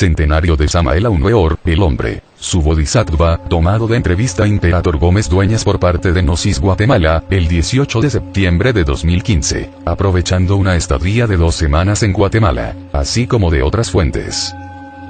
Centenario de Samael Aun Weor, el hombre, su bodhisattva, tomado de entrevista a Imperator Gómez Dueñas por parte de Gnosis Guatemala, el 18 de septiembre de 2015, aprovechando una estadía de 2 semanas en Guatemala, así como de otras fuentes.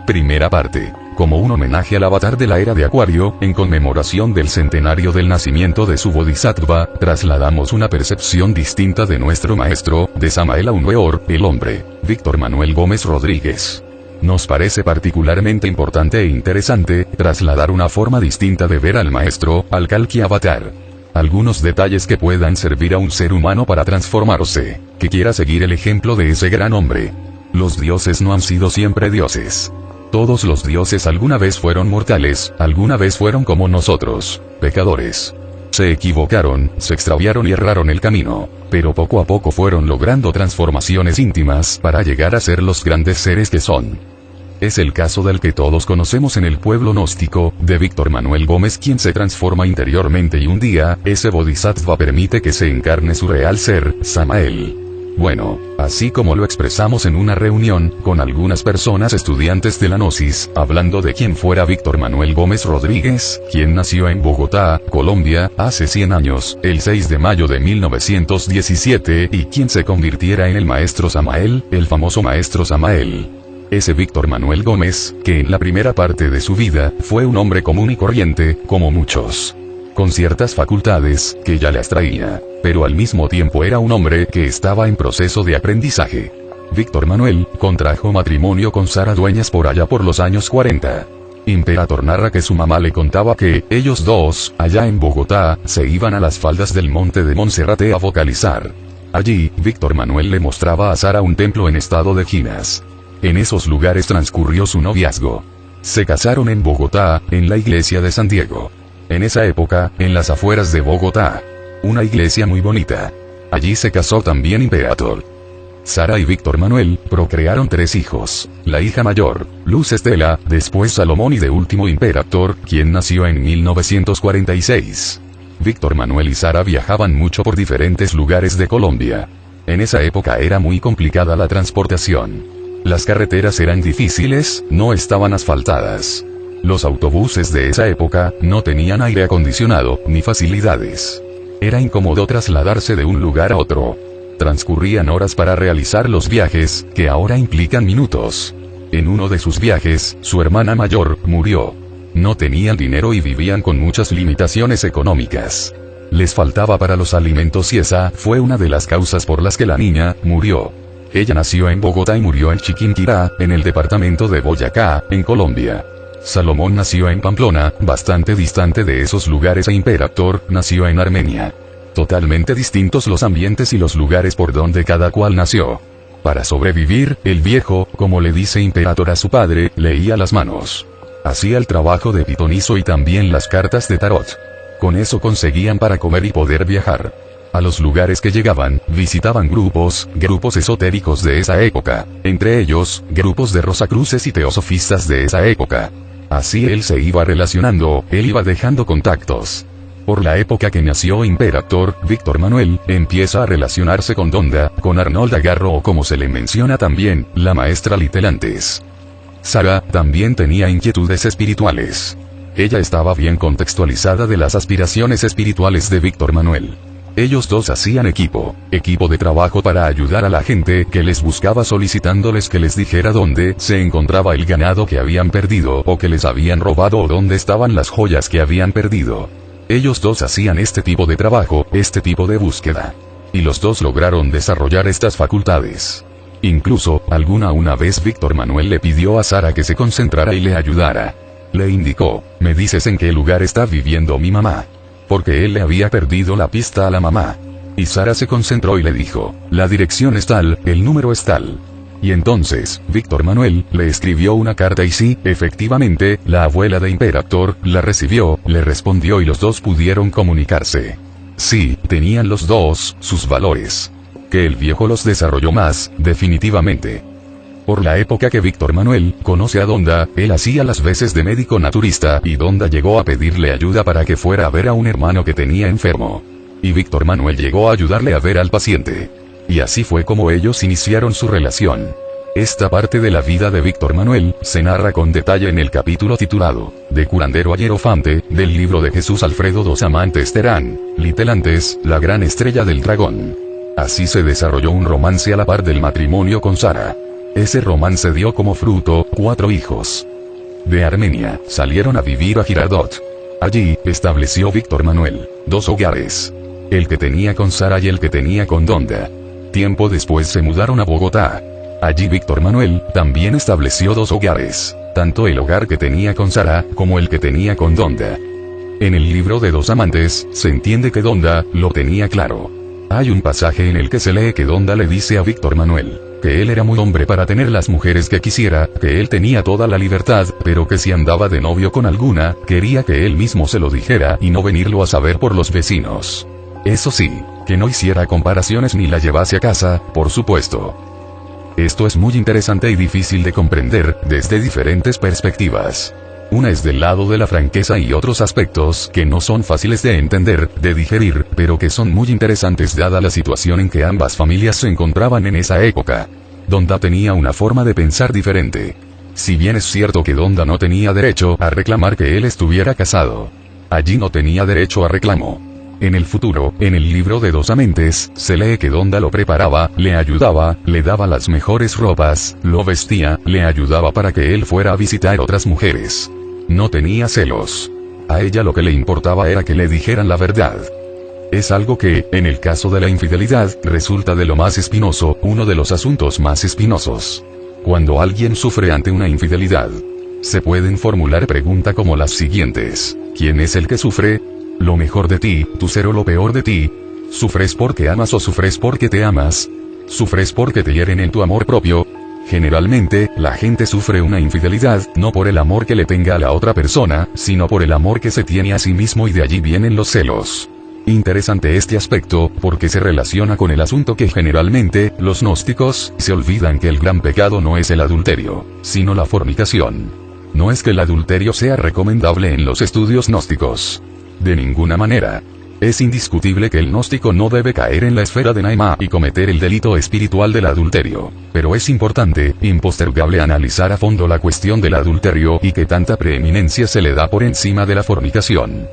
Primera parte. Como un homenaje al avatar de la era de Acuario, en conmemoración del centenario del nacimiento de su bodhisattva, trasladamos una percepción distinta de nuestro maestro, de Samael Aun Weor, el hombre, Víctor Manuel Gómez Rodríguez. Nos parece particularmente importante e interesante, trasladar una forma distinta de ver al maestro, al Kalki Avatar. Algunos detalles que puedan servir a un ser humano para transformarse, que quiera seguir el ejemplo de ese gran hombre. Los dioses no han sido siempre dioses. Todos los dioses alguna vez fueron mortales, alguna vez fueron como nosotros, pecadores. Se equivocaron, se extraviaron y erraron el camino, pero poco a poco fueron logrando transformaciones íntimas para llegar a ser los grandes seres que son. Es el caso del que todos conocemos en el pueblo gnóstico, de Víctor Manuel Gómez, quien se transforma interiormente y un día, ese bodhisattva permite que se encarne su real ser, Samael. Bueno, así como lo expresamos en una reunión, con algunas personas estudiantes de la Gnosis, hablando de quién fuera Víctor Manuel Gómez Rodríguez, quien nació en Bogotá, Colombia, hace 100 años, el 6 de mayo de 1917, y quien se convirtiera en el maestro Samael, el famoso maestro Samael. Ese Víctor Manuel Gómez, que en la primera parte de su vida, fue un hombre común y corriente, como muchos. Con ciertas facultades, que ya las traía, pero al mismo tiempo era un hombre que estaba en proceso de aprendizaje. Víctor Manuel, contrajo matrimonio con Sara Dueñas por allá por los años 40. Imperator narra que su mamá le contaba que, ellos dos, allá en Bogotá, se iban a las faldas del monte de Monserrate a vocalizar. Allí, Víctor Manuel le mostraba a Sara un templo en estado de jinas. En esos lugares transcurrió su noviazgo. Se casaron en Bogotá, en la iglesia de San Diego. En esa época, en las afueras de Bogotá. Una iglesia muy bonita. Allí se casó también Imperator. Sara y Víctor Manuel procrearon 3 hijos. La hija mayor, Luz Estela, después Salomón y de último Imperator, quien nació en 1946. Víctor Manuel y Sara viajaban mucho por diferentes lugares de Colombia. En esa época era muy complicada la transportación. Las carreteras eran difíciles, no estaban asfaltadas. Los autobuses de esa época no tenían aire acondicionado, ni facilidades. Era incómodo trasladarse de un lugar a otro. Transcurrían horas para realizar los viajes, que ahora implican minutos. En uno de sus viajes, su hermana mayor murió. No tenían dinero y vivían con muchas limitaciones económicas. Les faltaba para los alimentos y esa fue una de las causas por las que la niña murió. Ella nació en Bogotá y murió en Chiquinquirá, en el departamento de Boyacá, en Colombia. Salomón nació en Pamplona, bastante distante de esos lugares, e Imperator nació en Armenia. Totalmente distintos los ambientes y los lugares por donde cada cual nació. Para sobrevivir, el viejo, como le dice Imperator a su padre, leía las manos. Hacía el trabajo de pitonizo y también las cartas de tarot. Con eso conseguían para comer y poder viajar. A los lugares que llegaban, visitaban grupos esotéricos de esa época, entre ellos, grupos de rosacruces y teosofistas de esa época. Así él se iba relacionando, él iba dejando contactos. Por la época que nació Imperator, Víctor Manuel empieza a relacionarse con Donda, con Arnolda Garro o como se le menciona también, la maestra Litelantes. Sara también tenía inquietudes espirituales. Ella estaba bien contextualizada de las aspiraciones espirituales de Víctor Manuel. Ellos dos hacían equipo de trabajo para ayudar a la gente que les buscaba solicitándoles que les dijera dónde se encontraba el ganado que habían perdido o que les habían robado o dónde estaban las joyas que habían perdido. Ellos dos hacían este tipo de trabajo, este tipo de búsqueda. Y los dos lograron desarrollar estas facultades. Incluso, una vez Víctor Manuel le pidió a Sara que se concentrara y le ayudara. Le indicó, ¿me dices en qué lugar está viviendo mi mamá? Porque él le había perdido la pista a la mamá. Y Sara se concentró y le dijo, la dirección es tal, el número es tal. Y entonces, Víctor Manuel le escribió una carta y sí, efectivamente, la abuela de Imperator la recibió, le respondió y los dos pudieron comunicarse. Sí, tenían los dos sus valores. Que el viejo los desarrolló más, definitivamente. Por la época que Víctor Manuel conoce a Donda, él hacía las veces de médico naturista y Donda llegó a pedirle ayuda para que fuera a ver a un hermano que tenía enfermo. Y Víctor Manuel llegó a ayudarle a ver al paciente. Y así fue como ellos iniciaron su relación. Esta parte de la vida de Víctor Manuel se narra con detalle en el capítulo titulado De curandero a hierofante, del libro de Jesús Alfredo Dos Amantes Terán, Litelantes, la gran estrella del dragón. Así se desarrolló un romance a la par del matrimonio con Sara. Ese romance dio como fruto 4 hijos. De Armenia, salieron a vivir a Girardot. Allí, estableció Víctor Manuel 2 hogares. El que tenía con Sara y el que tenía con Donda. Tiempo después se mudaron a Bogotá. Allí Víctor Manuel también estableció 2 hogares, tanto el hogar que tenía con Sara, como el que tenía con Donda. En el libro de Dos Amantes, se entiende que Donda lo tenía claro. Hay un pasaje en el que se lee que Donda le dice a Víctor Manuel, que él era muy hombre para tener las mujeres que quisiera, que él tenía toda la libertad, pero que si andaba de novio con alguna, quería que él mismo se lo dijera y no venirlo a saber por los vecinos. Eso sí, que no hiciera comparaciones ni la llevase a casa, por supuesto. Esto es muy interesante y difícil de comprender, desde diferentes perspectivas. Una es del lado de la franqueza y otros aspectos que no son fáciles de entender, de digerir, pero que son muy interesantes dada la situación en que ambas familias se encontraban en esa época. Donda tenía una forma de pensar diferente. Si bien es cierto que Donda no tenía derecho a reclamar que él estuviera casado. Allí no tenía derecho a reclamo. En el futuro, en el libro de Dos Amantes, se lee que Donda lo preparaba, le ayudaba, le daba las mejores ropas, lo vestía, le ayudaba para que él fuera a visitar otras mujeres. No tenía celos. A ella lo que le importaba era que le dijeran la verdad. Es algo que, en el caso de la infidelidad, resulta de lo más espinoso, uno de los asuntos más espinosos. Cuando alguien sufre ante una infidelidad, se pueden formular preguntas como las siguientes. ¿Quién es el que sufre? ¿Lo mejor de ti, tu ser o lo peor de ti? ¿Sufres porque amas o sufres porque te amas? ¿Sufres porque te hieren en tu amor propio? Generalmente, la gente sufre una infidelidad, no por el amor que le tenga a la otra persona, sino por el amor que se tiene a sí mismo y de allí vienen los celos. Interesante este aspecto, porque se relaciona con el asunto que generalmente, los gnósticos, se olvidan que el gran pecado no es el adulterio, sino la fornicación. No es que el adulterio sea recomendable en los estudios gnósticos. De ninguna manera. Es indiscutible que el gnóstico no debe caer en la esfera de Naima y cometer el delito espiritual del adulterio. Pero es importante, impostergable analizar a fondo la cuestión del adulterio y que tanta preeminencia se le da por encima de la fornicación.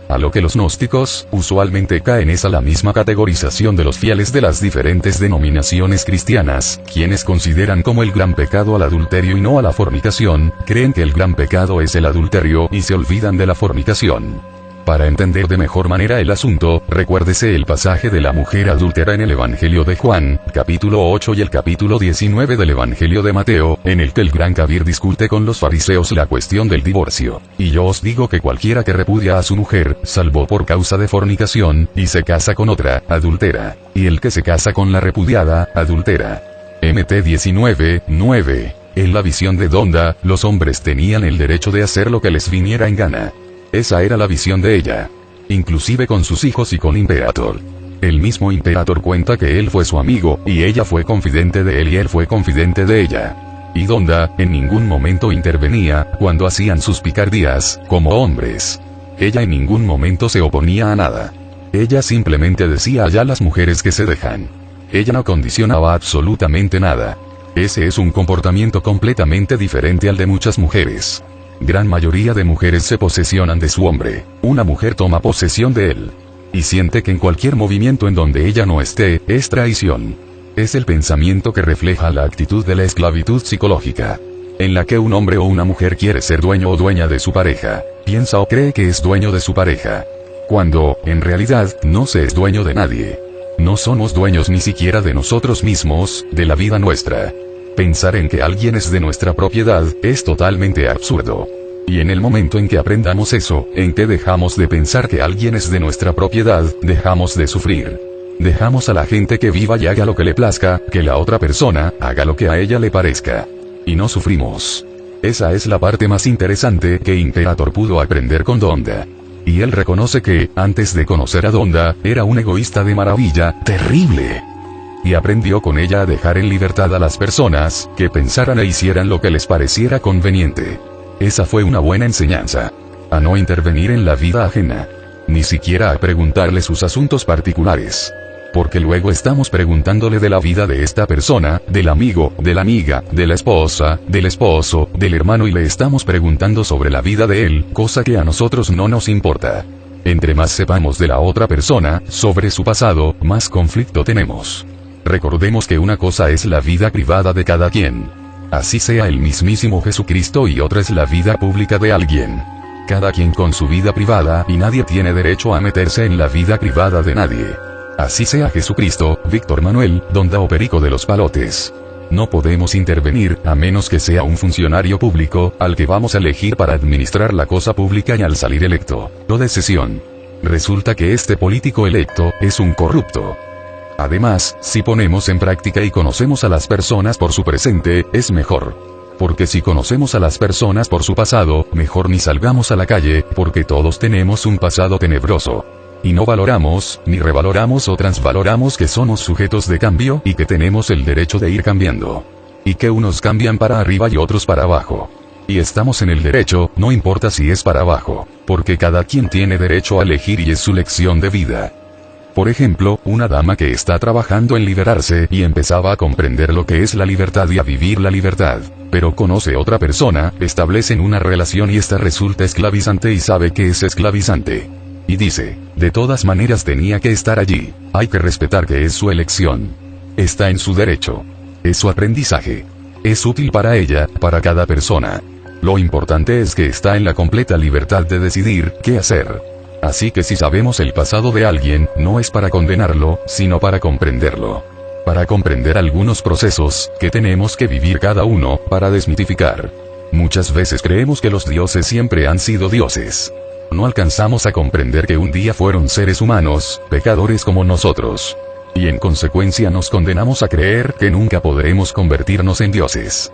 A lo que los gnósticos, usualmente caen es a la misma categorización de los fieles de las diferentes denominaciones cristianas, quienes consideran como el gran pecado al adulterio y no a la fornicación, creen que el gran pecado es el adulterio y se olvidan de la fornicación. Para entender de mejor manera el asunto, recuérdese el pasaje de la mujer adúltera en el Evangelio de Juan, capítulo 8 y el capítulo 19 del Evangelio de Mateo, en el que el gran Kabir discute con los fariseos la cuestión del divorcio. Y yo os digo que cualquiera que repudia a su mujer, salvo por causa de fornicación, y se casa con otra, adultera. Y el que se casa con la repudiada, adultera. Mt 19:9. En la visión de Donda, los hombres tenían el derecho de hacer lo que les viniera en gana. Esa era la visión de ella. Inclusive con sus hijos y con Imperator. El mismo Imperator cuenta que él fue su amigo, y ella fue confidente de él y él fue confidente de ella. Y Donda, en ningún momento intervenía, cuando hacían sus picardías, como hombres. Ella en ningún momento se oponía a nada. Ella simplemente decía allá las mujeres que se dejan. Ella no condicionaba absolutamente nada. Ese es un comportamiento completamente diferente al de muchas mujeres. Gran mayoría de mujeres se posesionan de su hombre. Una mujer toma posesión de él. Y siente que en cualquier movimiento en donde ella no esté, es traición. Es el pensamiento que refleja la actitud de la esclavitud psicológica. En la que un hombre o una mujer quiere ser dueño o dueña de su pareja. Piensa o cree que es dueño de su pareja. Cuando, en realidad, no se es dueño de nadie. No somos dueños ni siquiera de nosotros mismos, de la vida nuestra. Pensar en que alguien es de nuestra propiedad, es totalmente absurdo. Y en el momento en que aprendamos eso, en que dejamos de pensar que alguien es de nuestra propiedad, dejamos de sufrir. Dejamos a la gente que viva y haga lo que le plazca, que la otra persona, haga lo que a ella le parezca. Y no sufrimos. Esa es la parte más interesante que Imperator pudo aprender con Donda. Y él reconoce que, antes de conocer a Donda, era un egoísta de maravilla, terrible. Y aprendió con ella a dejar en libertad a las personas, que pensaran e hicieran lo que les pareciera conveniente. Esa fue una buena enseñanza. A no intervenir en la vida ajena. Ni siquiera a preguntarle sus asuntos particulares. porque luego estamos preguntándole de la vida de esta persona, del amigo, de la amiga, de la esposa, del esposo, del hermano y le estamos preguntando sobre la vida de él, cosa que a nosotros no nos importa. Entre más sepamos de la otra persona, sobre su pasado, más conflicto tenemos. Recordemos que una cosa es la vida privada de cada quien. Así sea el mismísimo Jesucristo y otra es la vida pública de alguien. Cada quien con su vida privada y nadie tiene derecho a meterse en la vida privada de nadie. Así sea Jesucristo, Víctor Manuel, Donda o Perico de los Palotes. No podemos intervenir, a menos que sea un funcionario público, al que vamos a elegir para administrar la cosa pública y al salir electo, no de sesión. Resulta que este político electo, es un corrupto. Además, si ponemos en práctica y conocemos a las personas por su presente, es mejor. Porque si conocemos a las personas por su pasado, mejor ni salgamos a la calle, porque todos tenemos un pasado tenebroso. Y no valoramos, ni revaloramos o transvaloramos que somos sujetos de cambio y que tenemos el derecho de ir cambiando. Y que unos cambian para arriba y otros para abajo. Y estamos en el derecho, no importa si es para abajo, porque cada quien tiene derecho a elegir y es su lección de vida. Por ejemplo, una dama que está trabajando en liberarse y empezaba a comprender lo que es la libertad y a vivir la libertad, pero conoce otra persona, establecen una relación y esta resulta esclavizante y sabe que es esclavizante. Y dice, de todas maneras tenía que estar allí, hay que respetar que es su elección. Está en su derecho. Es su aprendizaje. Es útil para ella, para cada persona. Lo importante es que está en la completa libertad de decidir qué hacer. Así que si sabemos el pasado de alguien, no es para condenarlo, sino para comprenderlo. Para comprender algunos procesos, que tenemos que vivir cada uno, para desmitificar. Muchas veces creemos que los dioses siempre han sido dioses. No alcanzamos a comprender que un día fueron seres humanos, pecadores como nosotros. Y en consecuencia nos condenamos a creer que nunca podremos convertirnos en dioses.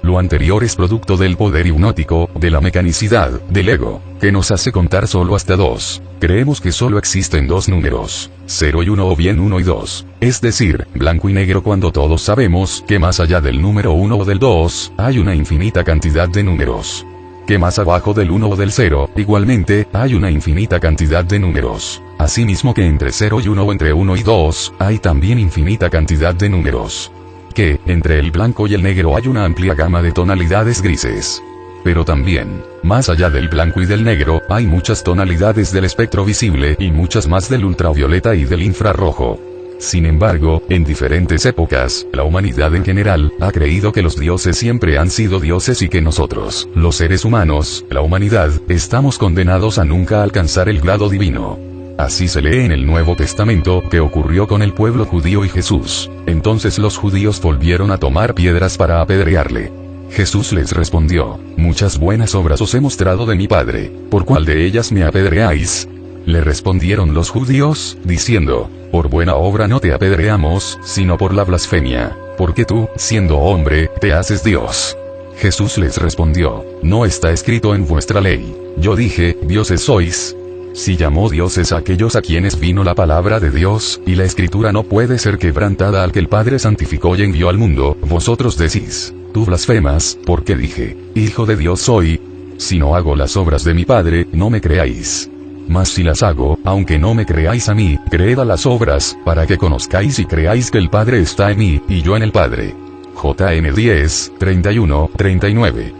Lo anterior es producto del poder hipnótico, de la mecanicidad, del ego, que nos hace contar solo hasta 2. Creemos que solo existen 2 números, 0 y 1 o bien 1 y 2, es decir, blanco y negro cuando todos sabemos que más allá del número 1 o del 2, hay una infinita cantidad de números. Que más abajo del 1 o del 0, igualmente, hay una infinita cantidad de números. Asimismo que entre 0 y 1 o entre 1 y 2, hay también infinita cantidad de números. Que, entre el blanco y el negro hay una amplia gama de tonalidades grises. Pero también, más allá del blanco y del negro, hay muchas tonalidades del espectro visible y muchas más del ultravioleta y del infrarrojo. Sin embargo, en diferentes épocas, la humanidad en general, ha creído que los dioses siempre han sido dioses y que nosotros, los seres humanos, la humanidad, estamos condenados a nunca alcanzar el grado divino. Así se lee en el Nuevo Testamento, que ocurrió con el pueblo judío y Jesús. Entonces los judíos volvieron a tomar piedras para apedrearle. Jesús les respondió, muchas buenas obras os he mostrado de mi Padre, ¿por cuál de ellas me apedreáis? Le respondieron los judíos, diciendo, por buena obra no te apedreamos, sino por la blasfemia, porque tú, siendo hombre, te haces Dios. Jesús les respondió, no está escrito en vuestra ley, yo dije, dioses sois. Si llamó dioses a aquellos a quienes vino la palabra de Dios, y la escritura no puede ser quebrantada al que el Padre santificó y envió al mundo, vosotros decís, tú blasfemas, porque dije, Hijo de Dios soy. Si no hago las obras de mi Padre, no me creáis. Mas si las hago, aunque no me creáis a mí, creed a las obras, para que conozcáis y creáis que el Padre está en mí, y yo en el Padre. JN 10, 31, 39.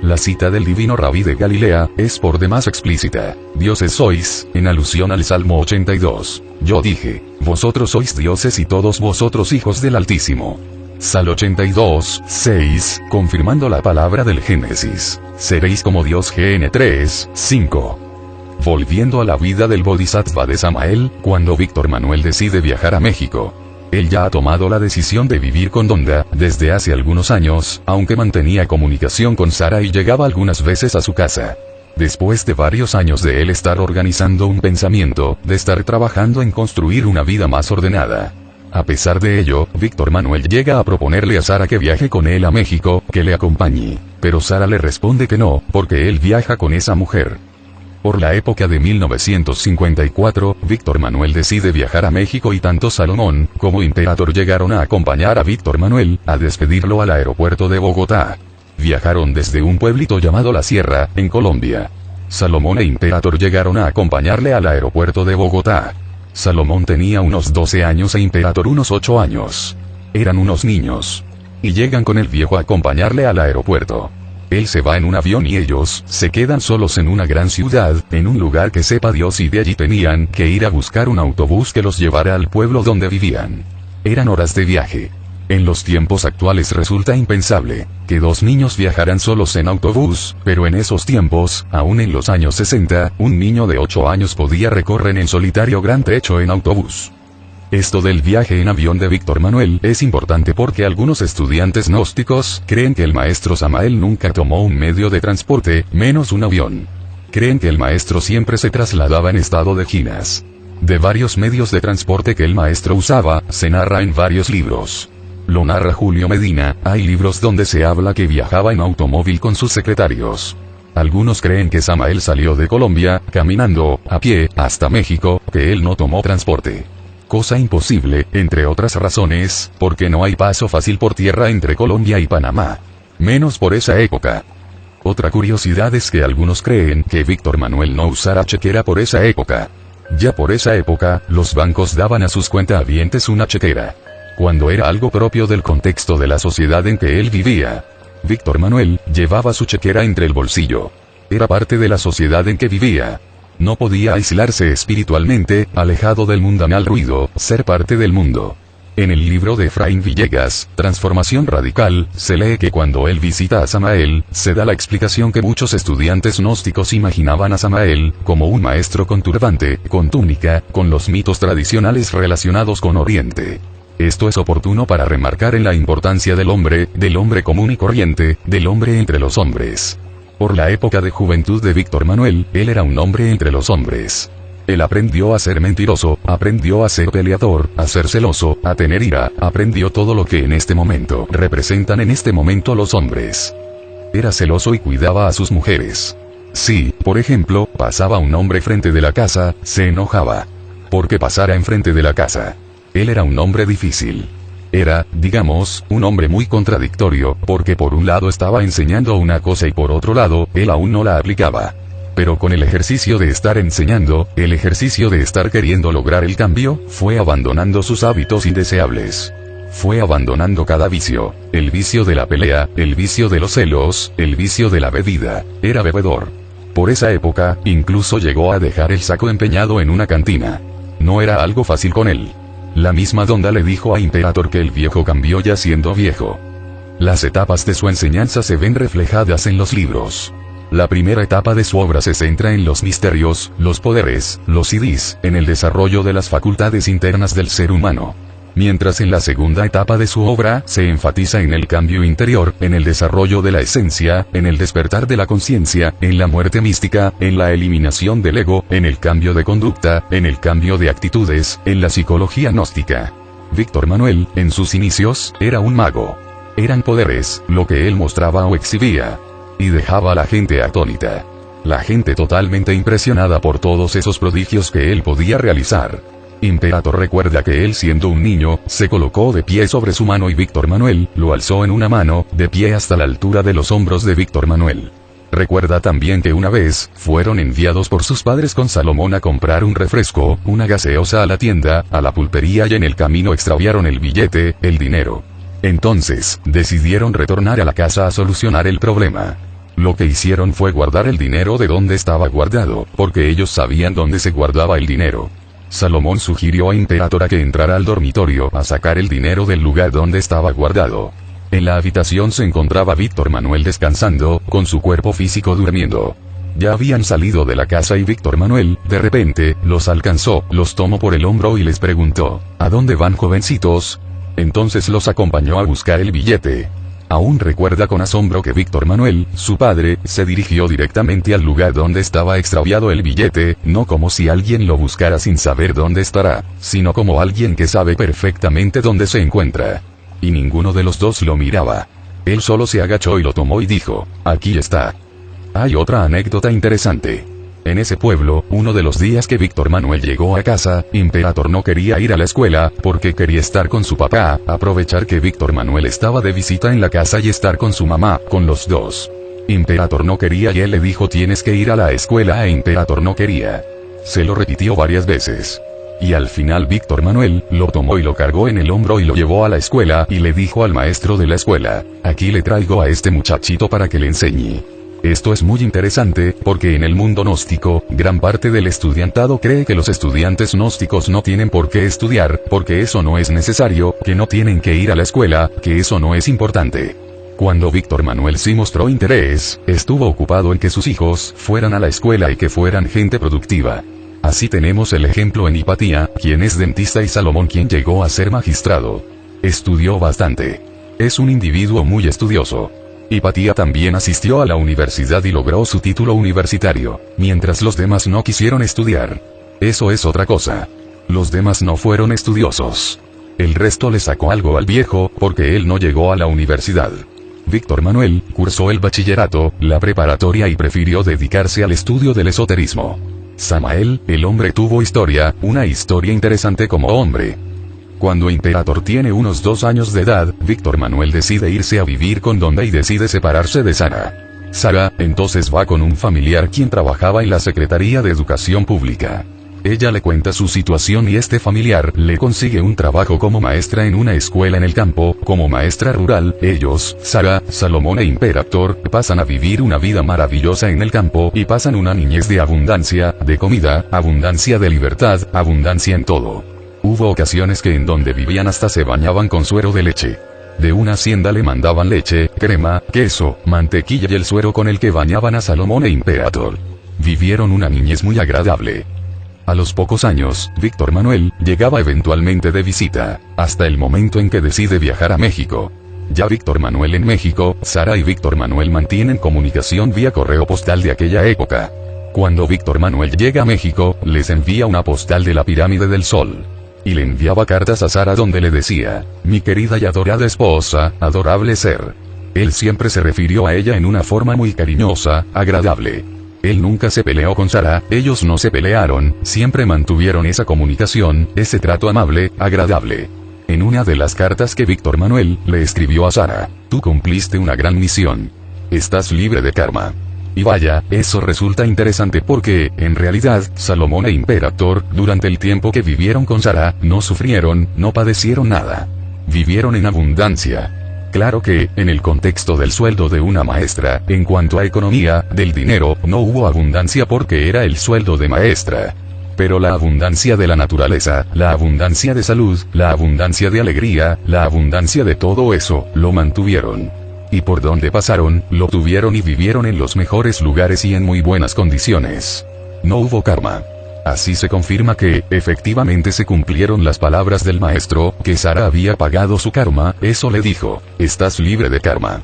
La cita del divino Rabí de Galilea, es por demás explícita. Dioses sois, en alusión al Salmo 82. Yo dije, vosotros sois dioses y todos vosotros hijos del Altísimo. Sal 82, 6, confirmando la palabra del Génesis. Seréis como Dios GN 3, 5. Volviendo a la vida del Bodhisattva de Samael, cuando Víctor Manuel decide viajar a México. Él ya ha tomado la decisión de vivir con Donda, desde hace algunos años, aunque mantenía comunicación con Sara y llegaba algunas veces a su casa. Después de varios años de él estar organizando un pensamiento, de estar trabajando en construir una vida más ordenada. A pesar de ello, Víctor Manuel llega a proponerle a Sara que viaje con él a México, que le acompañe. Pero Sara le responde que no, porque él viaja con esa mujer. Por la época de 1954, Víctor Manuel decide viajar a México y tanto Salomón, como Imperator llegaron a acompañar a Víctor Manuel, a despedirlo al aeropuerto de Bogotá. Viajaron desde un pueblito llamado La Sierra, en Colombia. Salomón e Imperator llegaron a acompañarle al aeropuerto de Bogotá. Salomón tenía unos 12 años e Imperator unos 8 años. Eran unos niños. Y llegan con el viejo a acompañarle al aeropuerto. Él se va en un avión y ellos se quedan solos en una gran ciudad, en un lugar que sepa Dios, y de allí tenían que ir a buscar un autobús que los llevara al pueblo donde vivían. Eran horas de viaje. En los tiempos actuales resulta impensable que dos niños viajaran solos en autobús, pero en esos tiempos, aún en los años 60, un niño de 8 años podía recorrer en solitario gran trecho en autobús. Esto del viaje en avión de Víctor Manuel es importante porque algunos estudiantes gnósticos creen que el maestro Samael nunca tomó un medio de transporte, menos un avión. Creen que el maestro siempre se trasladaba en estado de ginas. De varios medios de transporte que el maestro usaba, se narra en varios libros. Lo narra Julio Medina, hay libros donde se habla que viajaba en automóvil con sus secretarios. Algunos creen que Samael salió de Colombia, caminando, a pie, hasta México, que él no tomó transporte. Cosa imposible, entre otras razones, porque no hay paso fácil por tierra entre Colombia y Panamá. Menos por esa época. Otra curiosidad es que algunos creen que Víctor Manuel no usara chequera por esa época. Ya por esa época, los bancos daban a sus cuentahabientes una chequera. Cuando era algo propio del contexto de la sociedad en que él vivía. Víctor Manuel llevaba su chequera entre el bolsillo. Era parte de la sociedad en que vivía. No podía aislarse espiritualmente, alejado del mundanal ruido, ser parte del mundo. En el libro de Efraín Villegas, Transformación Radical, se lee que cuando él visita a Samael, se da la explicación que muchos estudiantes gnósticos imaginaban a Samael como un maestro con turbante, con túnica, con los mitos tradicionales relacionados con Oriente. Esto es oportuno para remarcar en la importancia del hombre común y corriente, del hombre entre los hombres. Por la época de juventud de Víctor Manuel, él era un hombre entre los hombres. Él aprendió a ser mentiroso, aprendió a ser peleador, a ser celoso, a tener ira, aprendió todo lo que en este momento representan en este momento los hombres. Era celoso y cuidaba a sus mujeres. Si, por ejemplo, pasaba un hombre frente de la casa, se enojaba. Porque pasara enfrente de la casa. Él era un hombre difícil. Era, digamos, un hombre muy contradictorio, porque por un lado estaba enseñando una cosa y por otro lado, él aún no la aplicaba. Pero con el ejercicio de estar enseñando, el ejercicio de estar queriendo lograr el cambio, fue abandonando sus hábitos indeseables. Fue abandonando cada vicio, el vicio de la pelea, el vicio de los celos, el vicio de la bebida. Era bebedor. Por esa época, incluso llegó a dejar el saco empeñado en una cantina. No era algo fácil con él. La misma Donda le dijo a Imperator que el viejo cambió ya siendo viejo. Las etapas de su enseñanza se ven reflejadas en los libros. La primera etapa de su obra se centra en los misterios, los poderes, los idis, en el desarrollo de las facultades internas del ser humano. Mientras en la segunda etapa de su obra se enfatiza en el cambio interior, en el desarrollo de la esencia, en el despertar de la conciencia, en la muerte mística, en la eliminación del ego, en el cambio de conducta, en el cambio de actitudes, en la psicología gnóstica. Víctor Manuel, en sus inicios, era un mago. Eran poderes, lo que él mostraba o exhibía. Y dejaba a la gente atónita. La gente totalmente impresionada por todos esos prodigios que él podía realizar. Imperator recuerda que él siendo un niño, se colocó de pie sobre su mano y Víctor Manuel lo alzó en una mano, de pie hasta la altura de los hombros de Víctor Manuel. Recuerda también que una vez, fueron enviados por sus padres con Salomón a comprar un refresco, una gaseosa a la tienda, a la pulpería y en el camino extraviaron el billete, el dinero. Entonces, decidieron retornar a la casa a solucionar el problema. Lo que hicieron fue guardar el dinero de donde estaba guardado, porque ellos sabían dónde se guardaba el dinero. Salomón sugirió a Imperator a que entrara al dormitorio a sacar el dinero del lugar donde estaba guardado. En la habitación se encontraba Víctor Manuel descansando, con su cuerpo físico durmiendo. Ya habían salido de la casa y Víctor Manuel, de repente, los alcanzó, los tomó por el hombro y les preguntó, ¿a dónde van, jovencitos? Entonces los acompañó a buscar el billete. Aún recuerda con asombro que Víctor Manuel, su padre, se dirigió directamente al lugar donde estaba extraviado el billete, no como si alguien lo buscara sin saber dónde estará, sino como alguien que sabe perfectamente dónde se encuentra. Y ninguno de los dos lo miraba. Él solo se agachó y lo tomó y dijo, aquí está. Hay otra anécdota interesante. En ese pueblo, uno de los días que Víctor Manuel llegó a casa, Imperator no quería ir a la escuela, porque quería estar con su papá, aprovechar que Víctor Manuel estaba de visita en la casa y estar con su mamá, con los dos. Imperator no quería y él le dijo tienes que ir a la escuela e Imperator no quería. Se lo repitió varias veces. Y al final Víctor Manuel lo tomó y lo cargó en el hombro y lo llevó a la escuela y le dijo al maestro de la escuela: aquí le traigo a este muchachito para que le enseñe. Esto es muy interesante, porque en el mundo gnóstico, gran parte del estudiantado cree que los estudiantes gnósticos no tienen por qué estudiar, porque eso no es necesario, que no tienen que ir a la escuela, que eso no es importante. Cuando Víctor Manuel sí mostró interés, estuvo ocupado en que sus hijos fueran a la escuela y que fueran gente productiva. Así tenemos el ejemplo en Hipatía, quien es dentista, y Salomón, quien llegó a ser magistrado. Estudió bastante. Es un individuo muy estudioso. Hipatía también asistió a la universidad y logró su título universitario, mientras los demás no quisieron estudiar. Eso es otra cosa. Los demás no fueron estudiosos. El resto le sacó algo al viejo, porque él no llegó a la universidad. Víctor Manuel cursó el bachillerato, la preparatoria y prefirió dedicarse al estudio del esoterismo. Samael, el hombre, tuvo historia, una historia interesante como hombre. Cuando Imperator tiene unos 2 años de edad, Víctor Manuel decide irse a vivir con Donda y decide separarse de Sara. Sara, entonces, va con un familiar quien trabajaba en la Secretaría de Educación Pública. Ella le cuenta su situación y este familiar le consigue un trabajo como maestra en una escuela en el campo, como maestra rural. Ellos, Sara, Salomón e Imperator, pasan a vivir una vida maravillosa en el campo y pasan una niñez de abundancia, de comida, abundancia de libertad, abundancia en todo. Hubo ocasiones que en donde vivían hasta se bañaban con suero de leche. De una hacienda le mandaban leche, crema, queso, mantequilla y el suero con el que bañaban a Salomón e Imperator. Vivieron una niñez muy agradable. A los pocos años, Víctor Manuel llegaba eventualmente de visita, hasta el momento en que decide viajar a México. Ya Víctor Manuel en México, Sara y Víctor Manuel mantienen comunicación vía correo postal de aquella época. Cuando Víctor Manuel llega a México, les envía una postal de la Pirámide del Sol. Y le enviaba cartas a Sara donde le decía: mi querida y adorada esposa, adorable ser. Él siempre se refirió a ella en una forma muy cariñosa, agradable. Él nunca se peleó con Sara, ellos no se pelearon, siempre mantuvieron esa comunicación, ese trato amable, agradable. En una de las cartas que Víctor Manuel le escribió a Sara: tú cumpliste una gran misión. Estás libre de karma. Y vaya, eso resulta interesante porque, en realidad, Salomón e Imperator, durante el tiempo que vivieron con Sara, no sufrieron, no padecieron nada. Vivieron en abundancia. Claro que, en el contexto del sueldo de una maestra, en cuanto a economía, del dinero, no hubo abundancia porque era el sueldo de maestra. Pero la abundancia de la naturaleza, la abundancia de salud, la abundancia de alegría, la abundancia de todo eso, lo mantuvieron. Y por donde pasaron, lo tuvieron y vivieron en los mejores lugares y en muy buenas condiciones. No hubo karma. Así se confirma que, efectivamente, se cumplieron las palabras del maestro, que Sara había pagado su karma. Eso le dijo: estás libre de karma.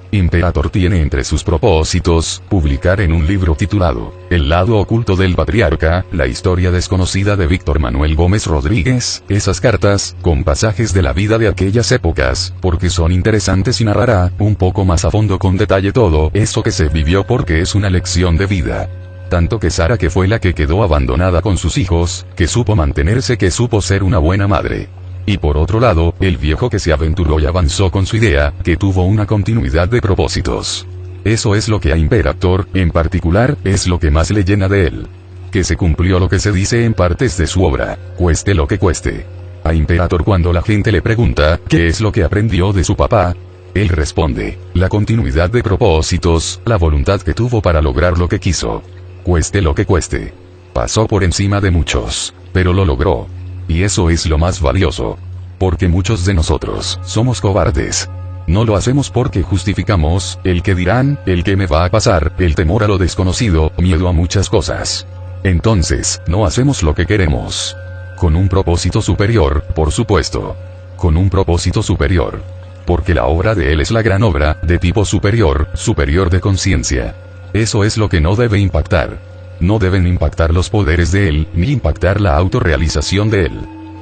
Imperator tiene entre sus propósitos, publicar en un libro titulado El lado oculto del patriarca, la historia desconocida de Víctor Manuel Gómez Rodríguez, esas cartas, con pasajes de la vida de aquellas épocas, porque son interesantes y narrará, un poco más a fondo con detalle todo eso que se vivió porque es una lección de vida. Tanto que Sara, que fue la que quedó abandonada con sus hijos, que supo mantenerse, que supo ser una buena madre. Y por otro lado, el viejo que se aventuró y avanzó con su idea, que tuvo una continuidad de propósitos. Eso es lo que a Imperator, en particular, es lo que más le llena de él. Que se cumplió lo que se dice en partes de su obra, cueste lo que cueste. A Imperator, cuando la gente le pregunta, ¿qué es lo que aprendió de su papá?, él responde: la continuidad de propósitos, la voluntad que tuvo para lograr lo que quiso. Cueste lo que cueste. Pasó por encima de muchos, pero lo logró. Y eso es lo más valioso. Porque muchos de nosotros somos cobardes. No lo hacemos porque justificamos el que dirán, el que me va a pasar, el temor a lo desconocido, miedo a muchas cosas. Entonces, no hacemos lo que queremos. Con un propósito superior, por supuesto. Con un propósito superior. Porque la obra de él es la gran obra, de tipo superior, superior de conciencia. Eso es lo que no debe impactar. No deben impactar los poderes de él, ni impactar la autorrealización de él.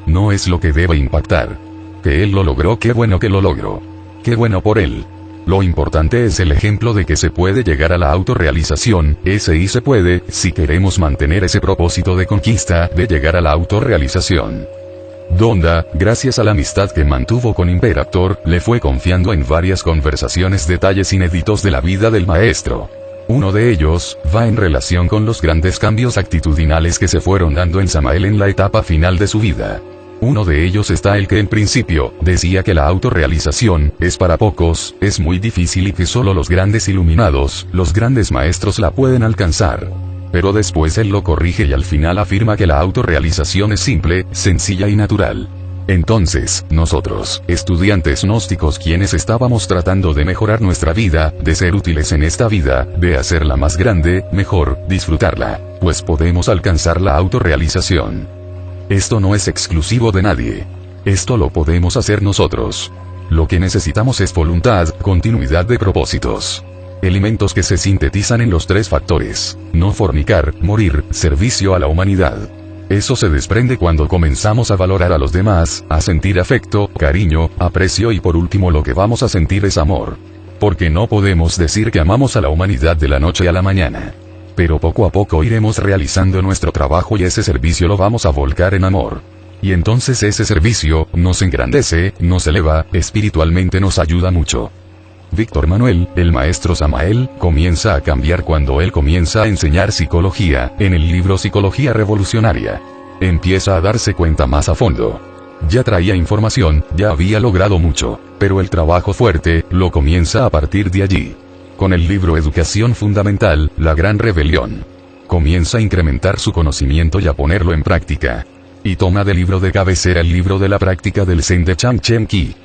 No es lo que debe impactar. Que él lo logró, qué bueno que lo logró. Qué bueno por él. Lo importante es el ejemplo de que se puede llegar a la autorrealización, ese y se puede, si queremos mantener ese propósito de conquista, de llegar a la autorrealización. Donda, gracias a la amistad que mantuvo con Imperator, le fue confiando en varias conversaciones detalles inéditos de la vida del maestro. Uno de ellos, va en relación con los grandes cambios actitudinales que se fueron dando en Samael en la etapa final de su vida. Uno de ellos está el que en principio, decía que la autorrealización, es para pocos, es muy difícil y que solo los grandes iluminados, los grandes maestros la pueden alcanzar. Pero después él lo corrige y al final afirma que la autorrealización es simple, sencilla y natural. Entonces, nosotros, estudiantes gnósticos quienes estábamos tratando de mejorar nuestra vida, de ser útiles en esta vida, de hacerla más grande, mejor, disfrutarla, pues podemos alcanzar la autorrealización. Esto no es exclusivo de nadie. Esto lo podemos hacer nosotros. Lo que necesitamos es voluntad, continuidad de propósitos. Elementos que se sintetizan en los 3 factores: no fornicar, morir, servicio a la humanidad. Eso se desprende cuando comenzamos a valorar a los demás, a sentir afecto, cariño, aprecio y por último lo que vamos a sentir es amor. Porque no podemos decir que amamos a la humanidad de la noche a la mañana. Pero poco a poco iremos realizando nuestro trabajo y ese servicio lo vamos a volcar en amor. Y entonces ese servicio, nos engrandece, nos eleva, espiritualmente nos ayuda mucho. Víctor Manuel, el maestro Samael, comienza a cambiar cuando él comienza a enseñar psicología, en el libro Psicología Revolucionaria. Empieza a darse cuenta más a fondo. Ya traía información, ya había logrado mucho, pero el trabajo fuerte, lo comienza a partir de allí. Con el libro Educación Fundamental, La Gran Rebelión. Comienza a incrementar su conocimiento y a ponerlo en práctica. Y toma de libro de cabecera el libro de la práctica del Zen de Chang Chen Ki.